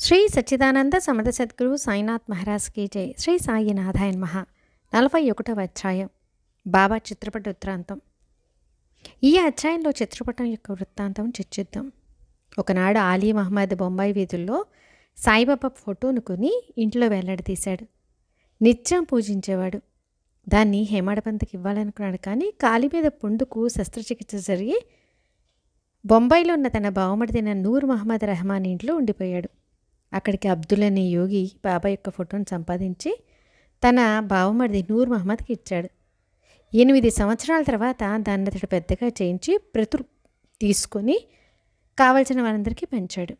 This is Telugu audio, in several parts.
శ్రీ సచ్చిదానంద సమర్థ సద్గురు సాయినాథ్ మహారాజ్కి జై. శ్రీ సాయినాథాయన్ మహా. 41వ అధ్యాయం బాబా చిత్రపట వృత్తాంతం. ఈ అధ్యాయంలో చిత్రపటం యొక్క వృత్తాంతం చర్చిద్దాం. ఒకనాడు ఆలీ మహమ్మద్ బొంబాయి వీధుల్లో సాయిబాబా ఫోటోను కొని ఇంట్లో వేలాడదీశాడు. నిత్యం పూజించేవాడు. దాన్ని హేమాడపంతకి ఇవ్వాలనుకున్నాడు, కానీ కాలి మీద పుండుకు శస్త్రచికిత్స జరిగి బొంబాయిలో ఉన్న తన బావమడిదైన నూర్ మహమ్మద్ రెహమాన్ ఇంట్లో ఉండిపోయాడు. అక్కడికి అబ్దుల్ అనే యోగి బాబా యొక్క ఫోటోను సంపాదించి తన బావమరిది నూర్ మహమ్మద్కి ఇచ్చాడు. 8 సంవత్సరాల తర్వాత దాన్ని అతడు పెద్దగా చేయించి ప్రతులు తీసుకొని కావలసిన వారందరికీ పెంచాడు.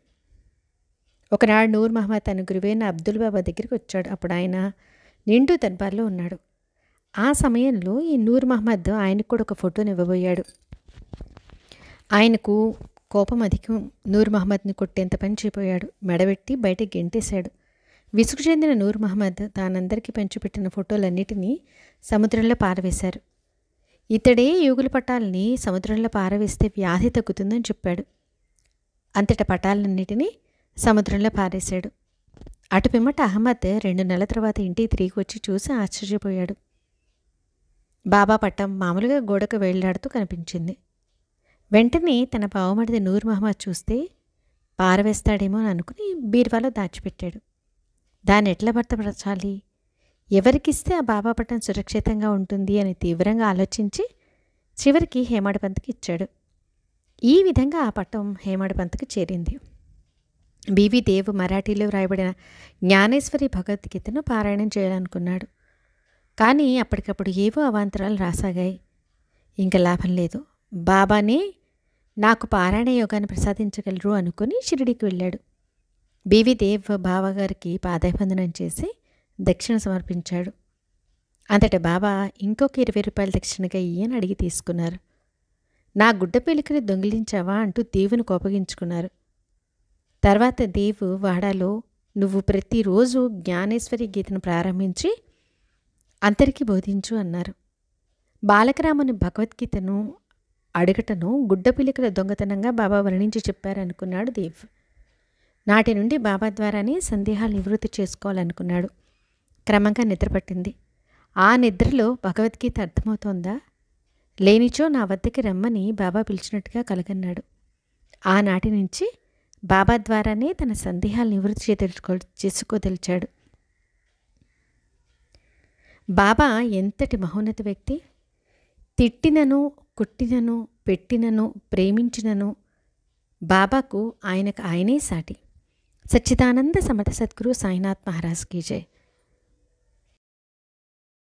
ఒకనాడు నూర్ మహమ్మద్ తన గురువైన అబ్దుల్ బాబా దగ్గరికి వచ్చాడు. అప్పుడు ఆయన నిండు దర్బార్లో ఉన్నాడు. ఆ సమయంలో ఈ నూర్ మహమ్మద్ ఆయనకు కూడా ఒక ఫోటోని ఇవ్వబోయాడు. ఆయనకు కోపం అధికం. నూర్ మహమ్మద్ని కొట్టేంత పని చేయిపోయాడు. మెడబెట్టి బయటకు గెంటేశాడు. విసుగు చెందిన నూర్ మహమ్మద్ తానందరికీ పంచిపెట్టిన ఫోటోలన్నిటినీ సముద్రంలో పారవేశారు. ఇతడే యోగుల పటాలని సముద్రంలో పారవేస్తే వ్యాధి తగ్గుతుందని చెప్పాడు. అంతట పటాలన్నిటినీ సముద్రంలో పారేశాడు. అటు పిమ్మట అహ్మద్ 2 నెలల తర్వాత ఇంటికి తిరిగి వచ్చి చూసి ఆశ్చర్యపోయాడు. బాబా పటం మామూలుగా గోడకు వేళ్లాడుతూ కనిపించింది. వెంటనే తన బావమడిది నూర్ మహమ్మద్ చూస్తే పారవేస్తాడేమో అని అనుకుని బీరువాలో దాచిపెట్టాడు. దాన్ని ఎట్లా భర్తపరచాలి, ఎవరికిస్తే ఆ బాబా పటం సురక్షితంగా ఉంటుంది అని తీవ్రంగా ఆలోచించి చివరికి హేమాడపంత్కి ఇచ్చాడు. ఈ విధంగా ఆ పటం హేమాడపంత్కి చేరింది. బీవీ దేవ్ మరాఠీలో వ్రాయబడిన జ్ఞానేశ్వరి భగవద్గీతను పారాయణం చేయాలనుకున్నాడు. కానీ అప్పటికప్పుడు ఏవో అవాంతరాలు రాసాగాయి. ఇంకా లాభం లేదు. బాబానే నాకు పారాయణ యోగాన్ని ప్రసాదించగలరు అనుకుని షిరిడీకి వెళ్ళాడు. బీవీ దేవ్ బాబాగారికి పాదాభివందనం చేసి దక్షిణ సమర్పించాడు. అంతటా బాబా ఇంకొక 20 రూపాయల దక్షిణగా ఇయ్యని అడిగి తీసుకున్నారు. నా గుడ్డ పేలికని దొంగిలించావా అంటూ దేవుని కోపగించుకున్నారు. తర్వాత దేవు వాడాలో నువ్వు ప్రతిరోజు జ్ఞానేశ్వరి గీతను ప్రారంభించి అందరికీ బోధించు అన్నారు. బాలకరాముని భగవద్గీతను అడగటను గుడ్డపిలికల దొంగతనంగా బాబా వర్ణించి చెప్పారనుకున్నాడు దేవ్. నాటి నుండి బాబా ద్వారానే సందేహాలు నివృత్తి చేసుకోవాలనుకున్నాడు. క్రమంగా నిద్రపట్టింది. ఆ నిద్రలో భగవద్గీత అర్థమవుతోందా, లేనిచో నా వద్దకి రమ్మని బాబా పిలిచినట్టుగా కలగన్నాడు. ఆనాటి నుంచి బాబా ద్వారానే తన సందేహాలు నివృత్తి చేసుకోదలిచాడు. బాబా ఎంతటి మహోన్నత వ్యక్తి! తిట్టినను, కొట్టినను, పెట్టినను, ప్రేమించినను బాబాకు ఆయనకు ఆయనే సాటి. సచ్చిదానంద సమర్థ సద్గురు సాయినాథ్ మహారాజ్కి జై.